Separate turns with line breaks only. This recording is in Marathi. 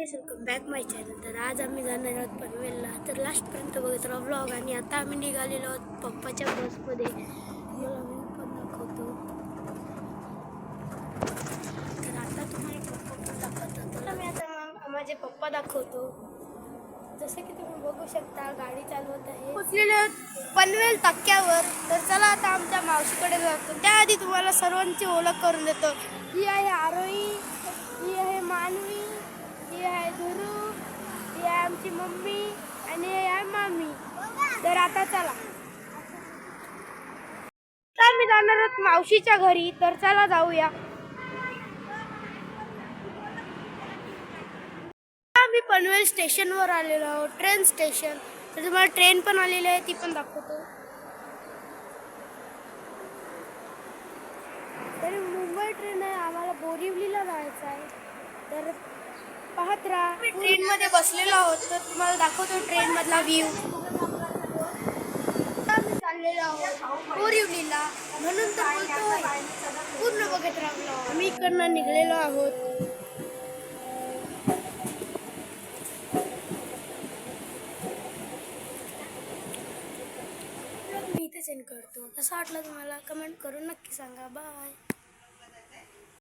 गाईस, वेलकम बॅक माय चॅनल. तर आज आम्ही जाणार आहोत पनवेलला. तर लास्टपर्यंत बघत राहा व्लॉग. आणि आता आम्ही निघालेलो आहोत पप्पाच्या बसमध्ये. मला व्ह्यू पण दाखवतो. तर आता तुम्हाला पप्पा पण दाखवतो. तर मी आता माझे पप्पा दाखवतो. जसं की तुम्ही बघू शकता, गाडी चालवत आहे. पोचलेले आहोत पनवेल टक्क्यावर. तर चला आता आमच्या मावशीकडे जातो. त्याआधी तुम्हाला सर्वांची ओळख करून देतो. ही आहे आरोही, ही आहे मानवी, ही आहे धुरू, ही आहे आमची मम्मी आणि ही आहे मामी. तर आता चला, आता आम्ही जाणार आहोत मावशीच्या घरी. तर चला जाऊया. आम्ही पनवेल स्टेशनवर आलेलो आहोत, ट्रेन स्टेशन. तर तुम्हाला ट्रेन पण आलेली आहे, ती पण दाखवतो. तर मुंबई ट्रेन आहे, आम्हाला बोरिवलीला जायचं आहे. तर पाहत राहा. ट्रेनमध्ये बसलेलो आहोत, तर तुम्हाला दाखवतो ट्रेनमधला व्ह्यू. आम्ही चाललेलो आहोत बोरिवलीला, म्हणून तर बोलतोय पूर्ण बघत राहिलो. आम्ही इकडनं निघलेलो आहोत. मी इथे सेंड करतो. कसा वाटला तुम्हाला कमेंट करून नक्की सांगा. बाय.